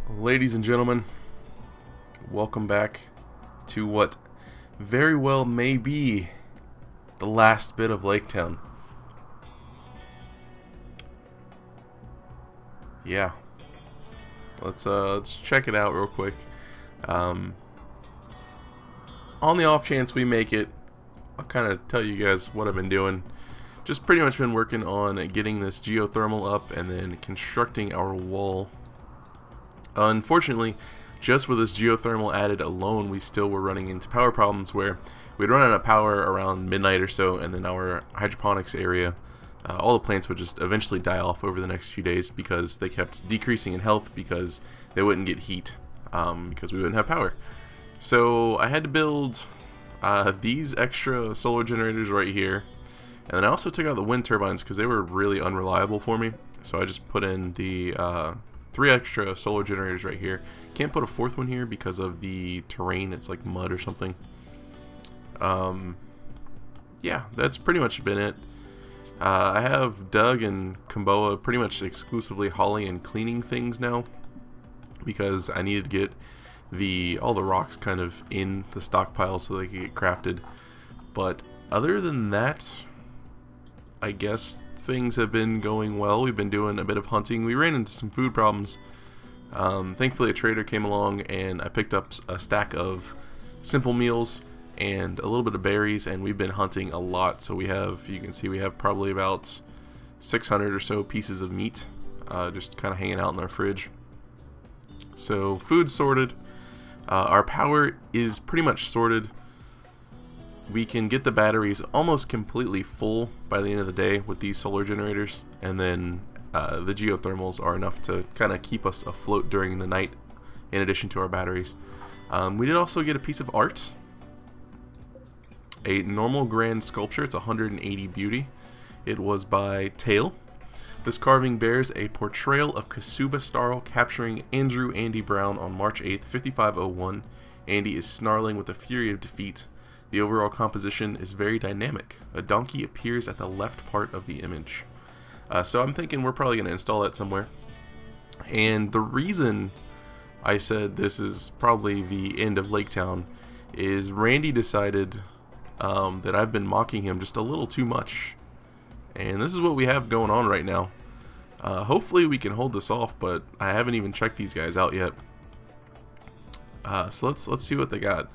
Ladies and gentlemen, welcome back to what very well may be the last bit of Lake Town. Yeah, let's check it out real quick. Um, on the off chance we make it, I'll kind of tell you guys what I've been doing. Just pretty much been working on getting this geothermal up and then constructing our wall. Unfortunately, just with this geothermal added alone, we still were running into power problems where we'd run out of power around midnight or so, and then our hydroponics area, all the plants would just eventually die off over the next few days because they kept decreasing in health because they wouldn't get heat because we wouldn't have power. So I had to build these extra solar generators right here, and then I also took out the wind turbines because they were really unreliable for me. So I just put in the 3 extra solar generators right here. Can't put a 4th one here because of the terrain. It's like mud or something. Yeah, that's pretty much been it. I have Doug and Kamboa pretty much exclusively hauling and cleaning things now because I needed to get all the rocks kind of in the stockpile so they could get crafted. But other than that, I guess things have been going well. We've been doing a bit of hunting. We ran into some food problems. Thankfully a trader came along and I picked up a stack of simple meals and a little bit of berries, and we've been hunting a lot. So you can see we have probably about 600 or so pieces of meat just kind of hanging out in our fridge. So food's sorted. Our power is pretty much sorted. We can get the batteries almost completely full by the end of the day with these solar generators, and then the geothermals are enough to kind of keep us afloat during the night in addition to our batteries. We did also get a piece of art, a normal grand sculpture. It's 180 beauty. It was by Tail. This carving bears a portrayal of Kasuba Starl capturing Andrew Andy Brown on March 8th, 5501. Andy is snarling with the fury of defeat. The overall composition is very dynamic. A donkey appears at the left part of the image. So I'm thinking we're probably going to install that somewhere. And the reason I said this is probably the end of Lake Town is Randy decided that I've been mocking him just a little too much. And this is what we have going on right now. Hopefully we can hold this off, but I haven't even checked these guys out yet. So let's see what they got.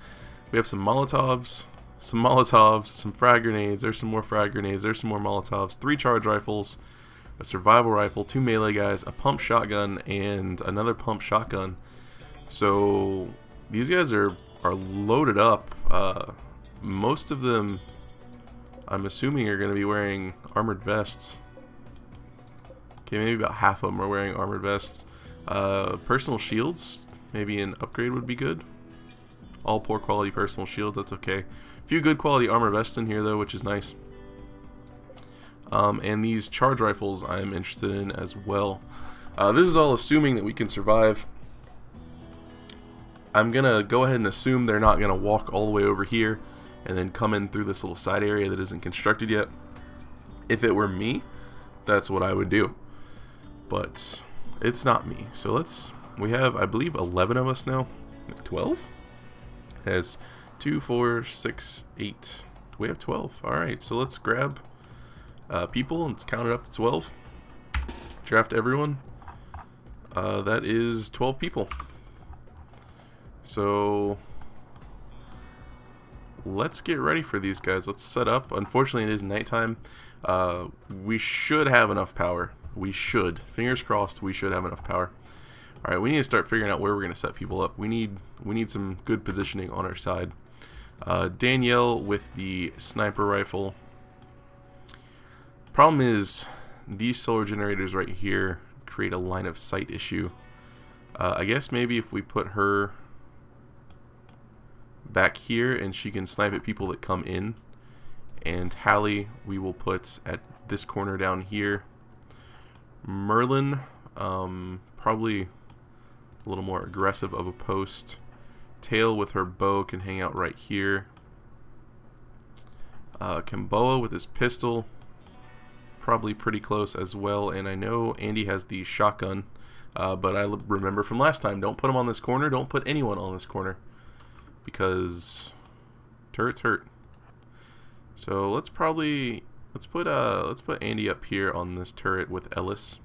We have some Molotovs, some frag grenades, there's some more frag grenades, there's some more Molotovs, 3 charge rifles, a survival rifle, 2 melee guys, a pump shotgun, and another pump shotgun. So these guys are loaded up. Most of them, I'm assuming, are going to be wearing armored vests. Okay, maybe about half of them are wearing armored vests. Personal shields, maybe an upgrade would be good. All poor quality personal shields, that's okay. A few good quality armor vests in here though, which is nice. And these charge rifles I'm interested in as well. This is all assuming that we can survive. I'm gonna go ahead and assume they're not gonna walk all the way over here and then come in through this little side area that isn't constructed yet. If it were me, that's what I would do. But it's not me. So we have, I believe, 11 of us now. 12? Has 2, 4, 6, 8. We have 12. Alright, so let's grab people and let's count it up to 12. Draft everyone. That is 12 people. So let's get ready for these guys. Let's set up. Unfortunately, it is nighttime. We should have enough power. We should. Fingers crossed, we should have enough power. Alright, we need to start figuring out where we're going to set people up. We need some good positioning on our side. Danielle with the sniper rifle. Problem is, these solar generators right here create a line of sight issue. I guess maybe if we put her back here and she can snipe at people that come in. And Hallie we will put at this corner down here. Merlin, probably a little more aggressive of a post. Tail with her bow can hang out right here. Kamboa with his pistol, probably pretty close as well. And I know Andy has the shotgun. But I remember from last time, don't put them on this corner. Don't put anyone on this corner, because turrets hurt. So let's put Andy up here on this turret with Ellis.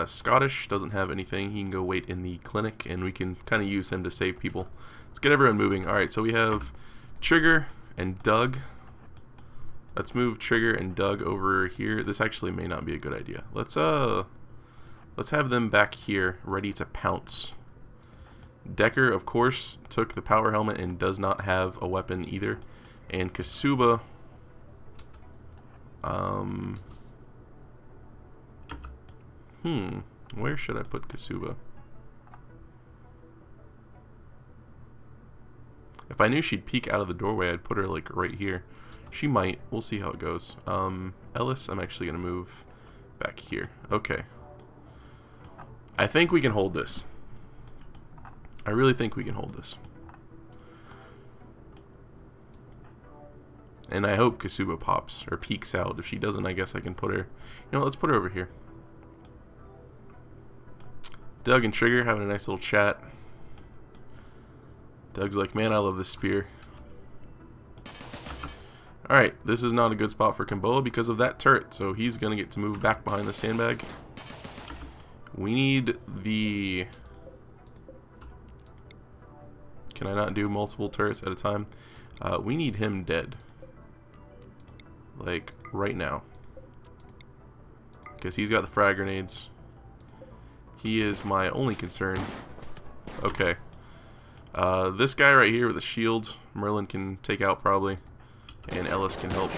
Scottish doesn't have anything. He can go wait in the clinic, and we can kind of use him to save people. Let's get everyone moving. Alright, so we have Trigger and Doug. Let's move Trigger and Doug over here. This actually may not be a good idea. Let's have them back here, ready to pounce. Decker, of course, took the power helmet and does not have a weapon either. And Kasuba, where should I put Kasuba? If I knew she'd peek out of the doorway, I'd put her like right here. She might. We'll see how it goes. Ellis, I'm actually gonna move back here. Okay. I think we can hold this. I really think we can hold this. And I hope Kasuba pops or peeks out. If she doesn't, I guess I can put her... You know what, let's put her over here. Doug and Trigger having a nice little chat. Doug's like, man, I love this spear. Alright, this is not a good spot for Kimboa because of that turret. So he's going to get to move back behind the sandbag. We need the... Can I not do multiple turrets at a time? We need him dead. Like, right now. Because he's got the frag grenades. He is my only concern. Okay. This guy right here with a shield, Merlin can take out probably. And Ellis can help.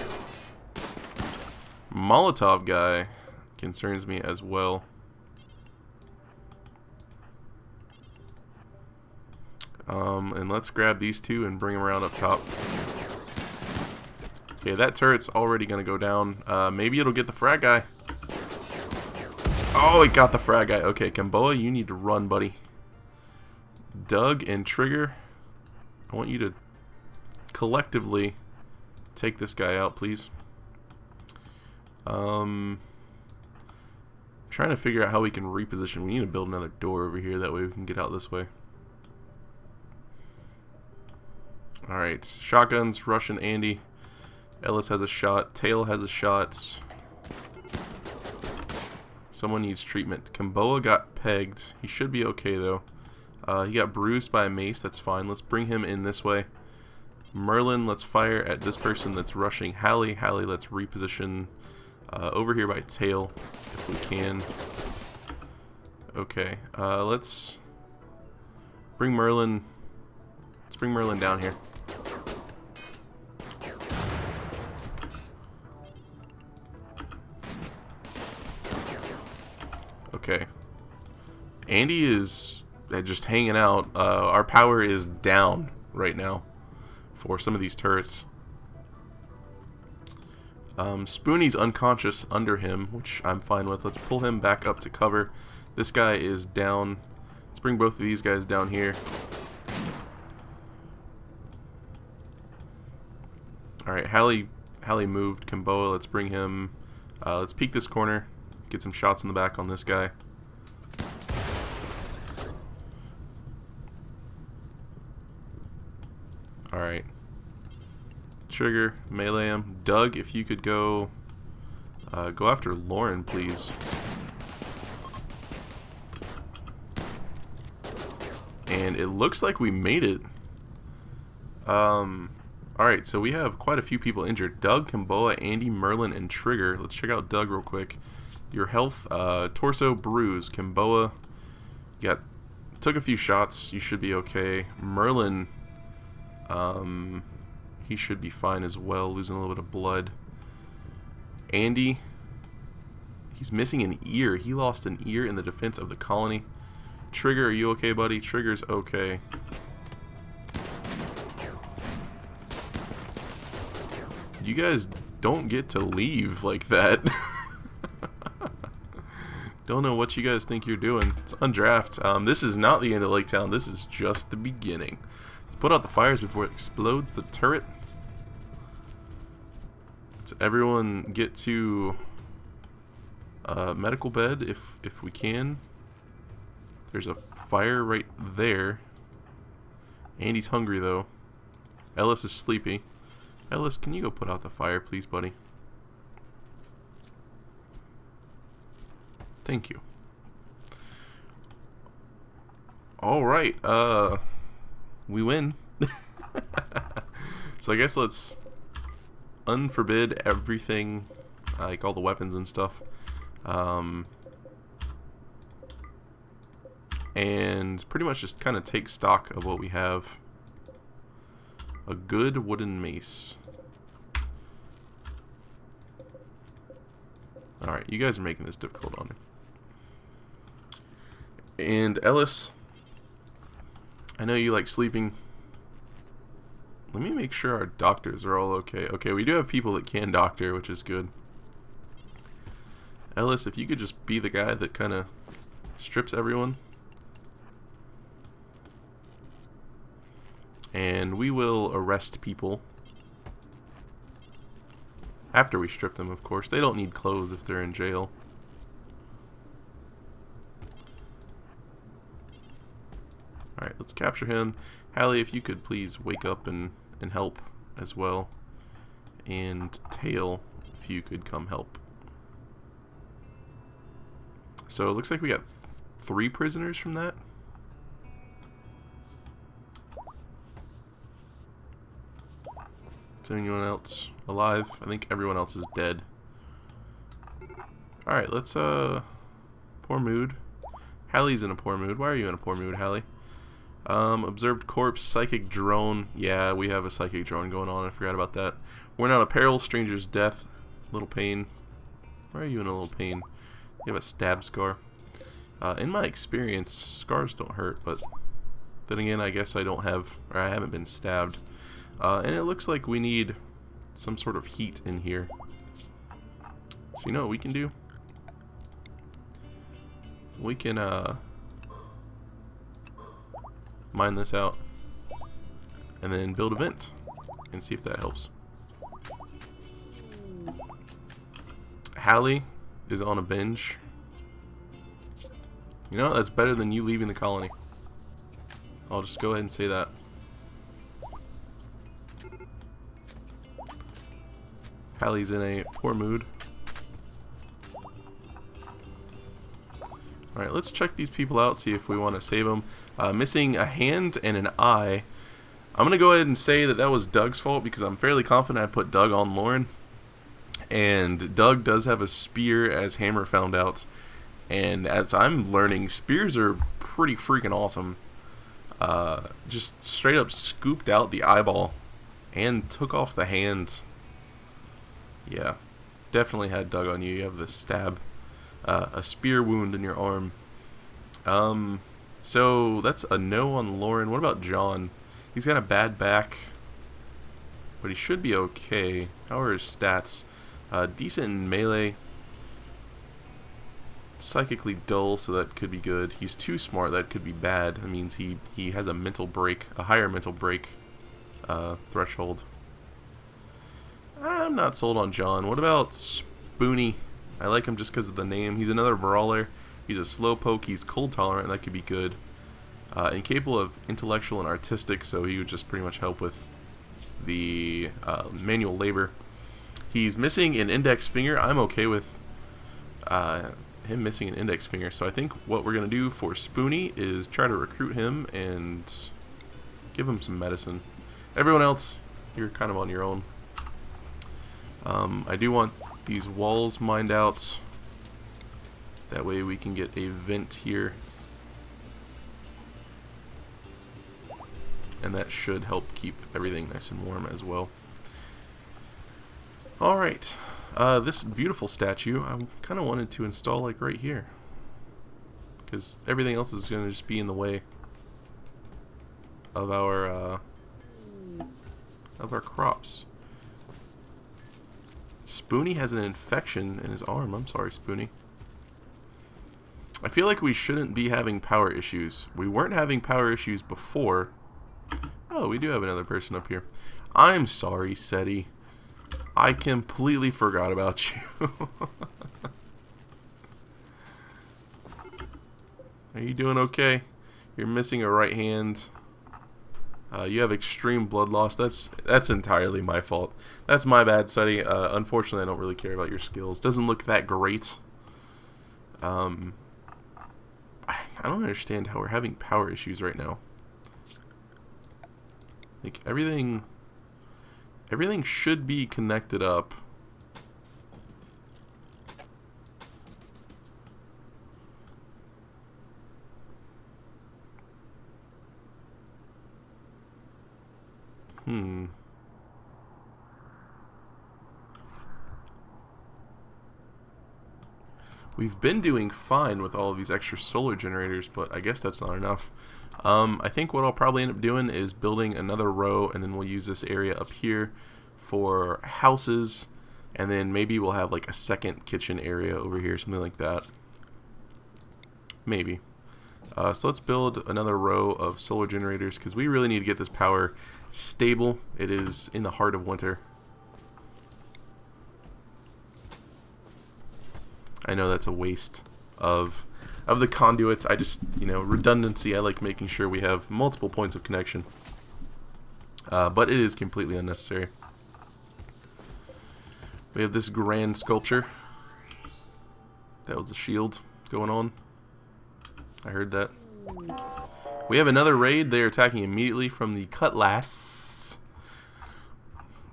Molotov guy concerns me as well. And let's grab these two and bring them around up top. Okay, that turret's already going to go down. Maybe it'll get the frag guy. Oh, it got the frag guy. Okay, Kimboa, you need to run, buddy. Doug and Trigger, I want you to collectively take this guy out, please. Trying to figure out how we can reposition. We need to build another door over here. That way we can get out this way. Alright, shotguns, Russian Andy. Ellis has a shot. Tail has a shot. Someone needs treatment. Kimboa got pegged. He should be okay though. He got bruised by a mace. That's fine. Let's bring him in this way. Merlin, let's fire at this person that's rushing Hallie. Hallie, let's reposition over here by Tail if we can. Okay, let's bring Merlin. Let's bring Merlin down here. Okay. Andy is just hanging out. Our power is down right now for some of these turrets. Spoonie's unconscious under him, which I'm fine with. Let's pull him back up to cover. This guy is down. Let's bring both of these guys down here. Alright, Hallie moved. Kimboa, let's bring him. Let's peek this corner. Get some shots in the back on this guy. Alright. Trigger, melee him. Doug, if you could go after Lauren, please. And it looks like we made it. Alright, so we have quite a few people injured. Doug, Kimboa, Andy, Merlin, and Trigger. Let's check out Doug real quick. Your health, torso bruise. Kimboa, took a few shots. You should be okay. Merlin, he should be fine as well, losing a little bit of blood. Andy, he's missing an ear. He lost an ear in the defense of the colony. Trigger, are you okay, buddy? Trigger's okay. You guys don't get to leave like that. Don't know what you guys think you're doing. It's undraft. This is not the end of Lake Town. This is just the beginning. Let's put out the fires before it explodes the turret. Let's everyone get to Medical bed if we can. There's a fire right there. Andy's hungry though. Ellis is sleepy. Ellis, can you go put out the fire, please, buddy? Thank you. Alright, we win. So I guess let's unforbid everything, like all the weapons and stuff. And pretty much just kind of take stock of what we have. A good wooden mace. Alright, you guys are making this difficult on me. And Ellis, I know you like sleeping. Let me make sure our doctors are all okay. Okay, we do have people that can doctor, which is good. Ellis, if you could just be the guy that kind of strips everyone. And we will arrest people. After we strip them, of course. They don't need clothes if they're in jail. Alright, let's capture him. Hallie, if you could please wake up and help as well. And Tail, if you could come help. So it looks like we got 3 prisoners from that. Is anyone else alive? I think everyone else is dead. Alright, let's poor mood. Hallie's in a poor mood. Why are you in a poor mood, Hallie? Observed corpse, psychic drone. Yeah, we have a psychic drone going on. I forgot about that. Worn out apparel, stranger's death. Little pain. Why are you in a little pain? You have a stab scar. In my experience, scars don't hurt, but then again, I guess I don't have, or I haven't been stabbed. And it looks like we need some sort of heat in here. So you know what we can do? We can mine this out and then build a vent and see if that helps. Hallie is on a binge. You know, that's better than you leaving the colony. I'll just go ahead and say that. Hallie's in a poor mood. Alright, let's check these people out, see if we want to save them. Missing a hand and an eye. I'm going to go ahead and say that that was Doug's fault because I'm fairly confident I put Doug on Lauren. And Doug does have a spear, as Hammer found out. And as I'm learning, spears are pretty freaking awesome. Just straight up scooped out the eyeball and took off the hand. Yeah, definitely had Doug on you. You have the stab. A spear wound in your arm. So that's a no on Lauren. What about John? He's got a bad back, but he should be okay. How are his stats? Decent in melee. Psychically dull, so that could be good. He's too smart, that could be bad. That means he has a mental break, a higher mental break threshold. I'm not sold on John. What about Spoonie? I like him just because of the name. He's another brawler. He's a slowpoke. He's cold tolerant. That could be good. Incapable of intellectual and artistic, so he would just pretty much help with the manual labor. He's missing an index finger. I'm okay with him missing an index finger. So I think what we're going to do for Spoonie is try to recruit him and give him some medicine. Everyone else, you're kind of on your own. I do want these walls mined out. That way we can get a vent here. And that should help keep everything nice and warm as well. Alright. This beautiful statue, I kind of wanted to install like right here. Because everything else is going to just be in the way of our crops. Spoonie has an infection in his arm. I'm sorry, Spoonie. I feel like we shouldn't be having power issues. We weren't having power issues before. Oh, we do have another person up here. I'm sorry, SETI. I completely forgot about you. Are you doing okay? You're missing a right hand. You have extreme blood loss. That's entirely my fault. That's my bad, Suddy. Unfortunately, I don't really care about your skills. Doesn't look that great. I don't understand how we're having power issues right now. Like everything should be connected up. We've been doing fine with all of these extra solar generators, but I guess that's not enough. I think what I'll probably end up doing is building another row, and then we'll use this area up here for houses, and then maybe we'll have like a second kitchen area over here, something like that. Maybe. So let's build another row of solar generators, because we really need to get this power stable. It is in the heart of winter. I know that's a waste of the conduits. I just, redundancy. I like making sure we have multiple points of connection. But it is completely unnecessary. We have this grand sculpture. That was a shield going on. I heard that. We have another raid. They are attacking immediately from the Cutlass.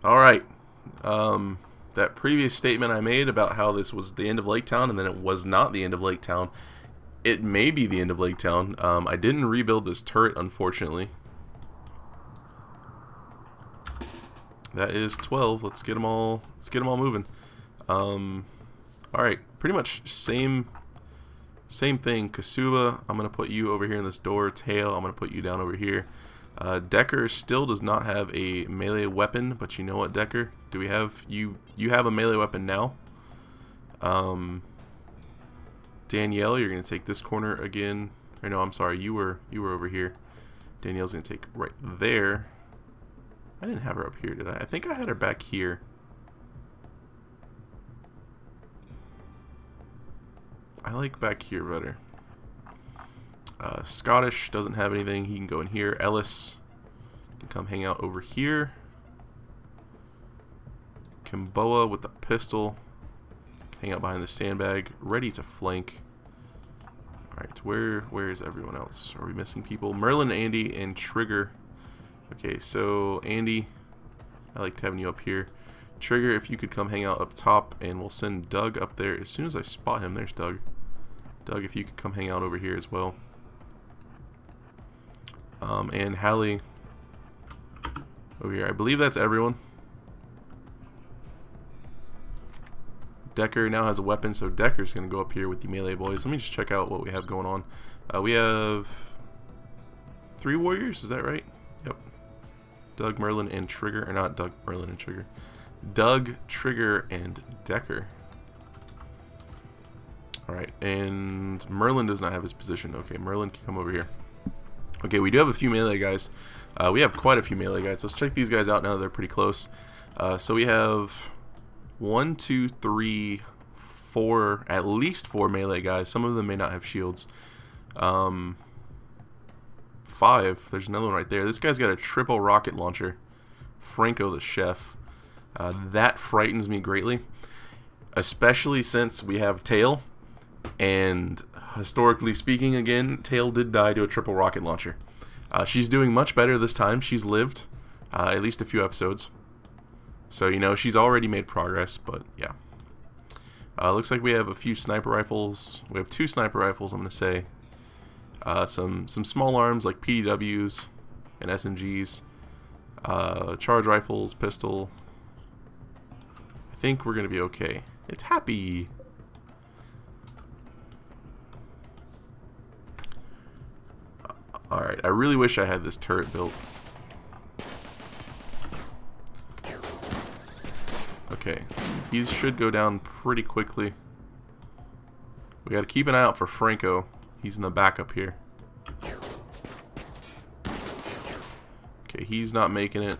Alright. That previous statement I made about how this was the end of Lake Town, and then it was not the end of Lake Town. It may be the end of Lake Town. I didn't rebuild this turret, unfortunately. That is 12. Let's get them all. Let's get them all moving. All right, pretty much same thing. Kasuba, I'm gonna put you over here in this door. Tail, I'm gonna put you down over here. Decker still does not have a melee weapon, but you know what, Decker? Do we have you? You have a melee weapon now. Danielle, you're gonna take this corner again. Or no, I'm sorry, you were over here. Danielle's gonna take right there. I didn't have her up here, did I? I think I had her back here. I like back here better. Scottish doesn't have anything. He can go in here. Ellis can come hang out over here. Kimboa with the pistol can hang out behind the sandbag, ready to flank. Alright, where is everyone else? Are we missing people? Merlin, Andy, and Trigger. Okay, so Andy, I liked having you up here. Trigger, if you could come hang out up top, and we'll send Doug up there as soon as I spot him. There's Doug. Doug, if you could come hang out over here as well. And Hallie over here. I believe that's everyone. Decker now has a weapon, so Decker's going to go up here with the melee boys. Let me just check out what we have going on. We have 3 warriors, is that right? Yep. Doug, Merlin, and Trigger. Or not Doug, Merlin, and Trigger. Doug, Trigger, and Decker. Alright, and Merlin does not have his position. Okay, Merlin can come over here. Okay, we do have a few melee guys. We have quite a few melee guys. Let's check these guys out now. They're pretty close. So we have 1, 2, 3, 4, at least 4 melee guys. Some of them may not have shields. 5. There's another one right there. This guy's got a triple rocket launcher. Franco the chef. That frightens me greatly, especially since we have Tail. And historically speaking, again, Tail did die to a triple rocket launcher. She's doing much better this time. She's lived at least a few episodes. So, she's already made progress, but yeah. Looks like we have a few sniper rifles. We have 2 sniper rifles, I'm going to say. Some small arms like PDWs and SMGs. Charge rifles, pistol. I think we're going to be okay. It's happy. Alright, I really wish I had this turret built. Okay, he should go down pretty quickly. We gotta keep an eye out for Franco. He's in the back up here. Okay, he's not making it.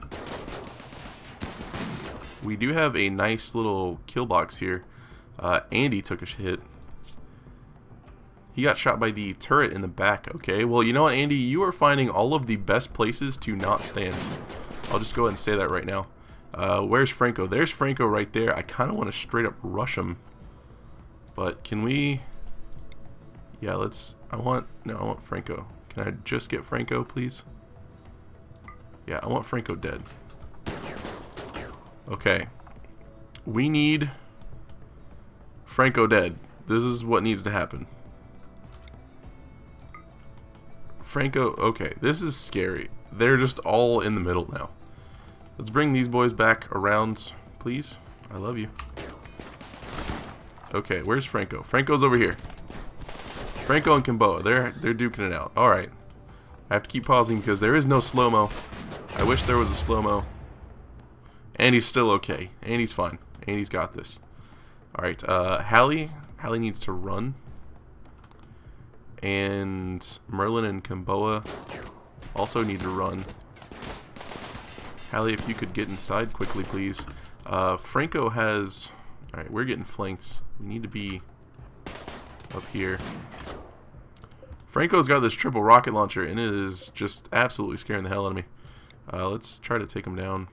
We do have a nice little kill box here. Andy took a hit. He got shot by the turret in the back. Okay, well, you know what, Andy? You are finding all of the best places to not stand. I'll just go ahead and say that right now. Where's Franco? There's Franco right there. I kind of want to straight up rush him. But can we... Yeah, let's... I want Franco. Can I just get Franco, please? Yeah, I want Franco dead. Okay. We need Franco dead. This is what needs to happen. Franco, okay, this is scary. They're just all in the middle now. Let's bring these boys back around, please. I love you. Okay, where's Franco? Franco's over here. Franco and Kimboa, they're duking it out. Alright. I have to keep pausing because there is no slow-mo. I wish there was a slow-mo. And he's still okay. And he's fine. And he's got this. Alright, Hallie needs to run. And Merlin and Kimboa also need to run. Hallie, if you could get inside quickly, please. Franco has... Alright, we're getting flanked. We need to be up here. Franco's got this triple rocket launcher, and it is just absolutely scaring the hell out of me. Let's try to take him down.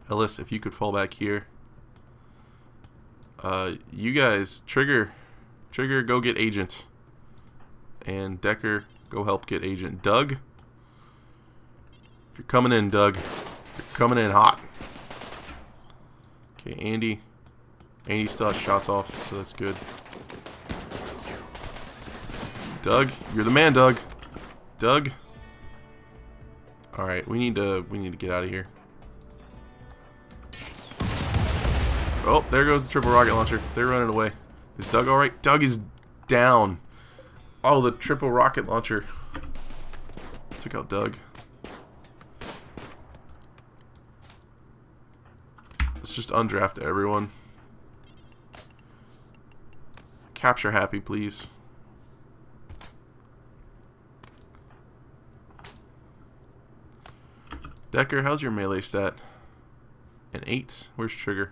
Ellis, if you could fall back here. You guys, Trigger, go get Agent. And Decker, go help get Agent. Doug, you're coming in, Doug. You're coming in hot. Okay, Andy still has shots off, so that's good. Doug, you're the man, Doug. Doug. Alright, we need to get out of here. Oh, there goes the triple rocket launcher. They're running away. Is Doug alright? Doug is down. Oh, the triple rocket launcher took out Doug. Let's just undraft everyone. Capture Happy, please. Decker, how's your melee stat? An 8. Where's Trigger?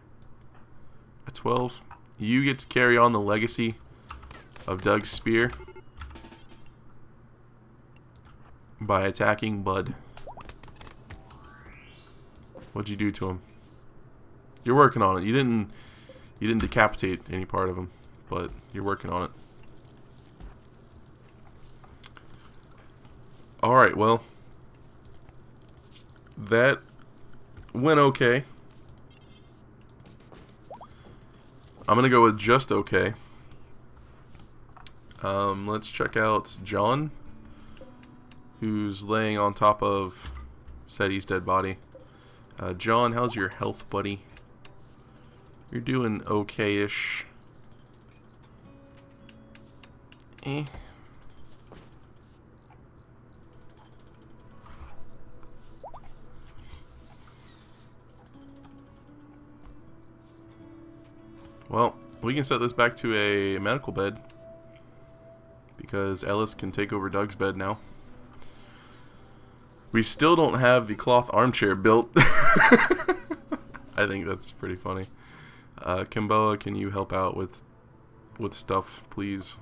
A 12. You get to carry on the legacy of Doug's spear by attacking Bud. What'd you do to him? You're working on it. You didn't decapitate any part of him, but you're working on it. Alright, well, that went okay. I'm gonna go with just okay. Let's check out John, who's laying on top of Seti's dead body. John, how's your health, buddy? You're doing okay-ish. Well, we can set this back to a medical bed because Ellis can take over Doug's bed now. We still don't have the cloth armchair built. I think that's pretty funny. Kimboa, can you help out with stuff, please?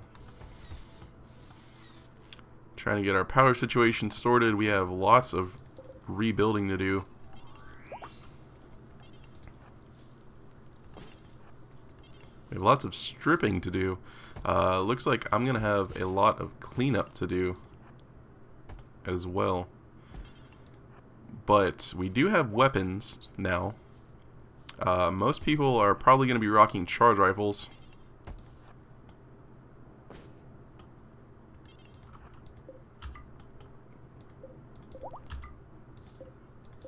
Trying to get our power situation sorted. We have lots of rebuilding to do. We have lots of stripping to do. Looks like I'm going to have a lot of cleanup to do as well. But we do have weapons now. Most people are probably going to be rocking charge rifles.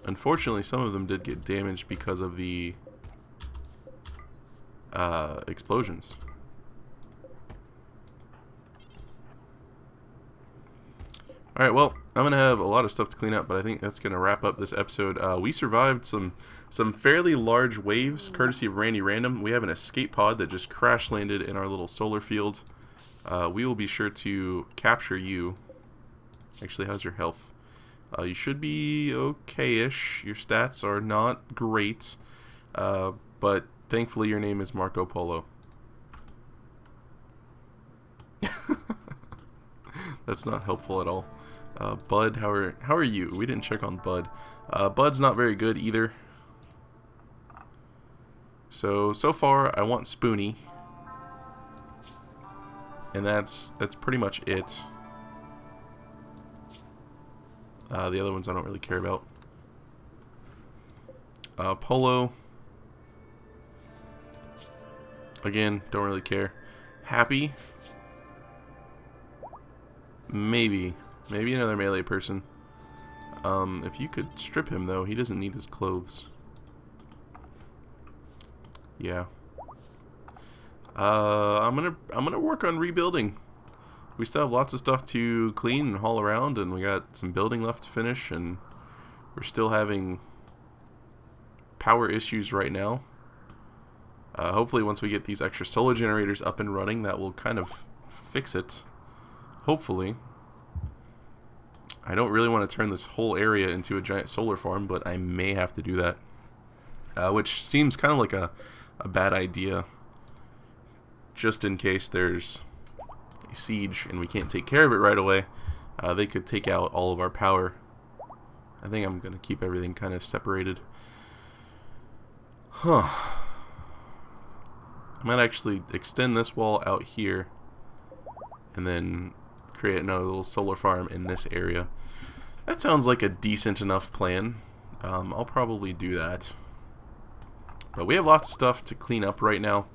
Unfortunately, some of them did get damaged because of the explosions. Alright, well, I'm going to have a lot of stuff to clean up, but I think that's going to wrap up this episode. We survived some fairly large waves, courtesy of Randy Random. We have an escape pod that just crash landed in our little solar field. We will be sure to capture you. Actually, how's your health? You should be okay-ish. Your stats are not great, but thankfully your name is Marco Polo. That's not helpful at all. Bud, how are you? We didn't check on Bud. Bud's not very good either. So far I want Spoonie. And that's pretty much it. The other ones I don't really care about. Polo. Again, don't really care. Happy. Maybe another melee person. If you could strip him though, he doesn't need his clothes. Yeah. I'm gonna work on rebuilding. We still have lots of stuff to clean and haul around, and we got some building left to finish, and we're still having power issues right now. Hopefully once we get these extra solar generators up and running, that will kind of fix it. Hopefully. I don't really want to turn this whole area into a giant solar farm, but I may have to do that. Which seems kind of like a bad idea. Just in case there's a siege and we can't take care of it right away, they could take out all of our power. I think I'm going to keep everything kind of separated. Huh. I might actually extend this wall out here and then create another little solar farm in this area. That sounds like a decent enough plan. I'll probably do that. But we have lots of stuff to clean up right now,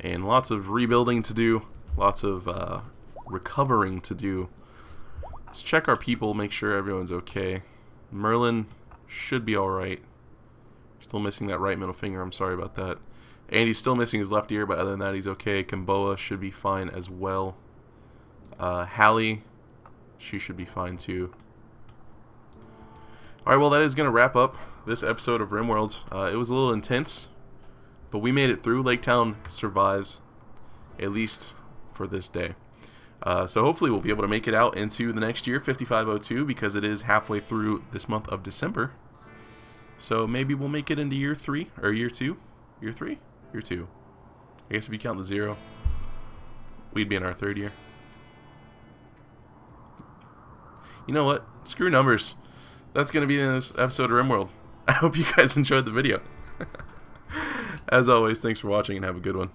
and lots of rebuilding to do, lots of recovering to do. Let's check our people, make sure everyone's okay. Merlin should be alright. Still missing that right middle finger, I'm sorry about that. Andy's still missing his left ear, but other than that he's okay. Kimboa should be fine as well. Hallie, she should be fine too. Alright, well that is going to wrap up this episode of RimWorld. It was a little intense, but we made it through. Lake Town survives, at least for this day. So hopefully we'll be able to make it out into the next year, 5502, because it is halfway through this month of December. So maybe we'll make it into year 3, or year 2? Year 3? Year 2. I guess if you count the 0, we'd be in our 3rd year. You know what? Screw numbers. That's going to be in this episode of RimWorld. I hope you guys enjoyed the video. As always, thanks for watching and have a good one.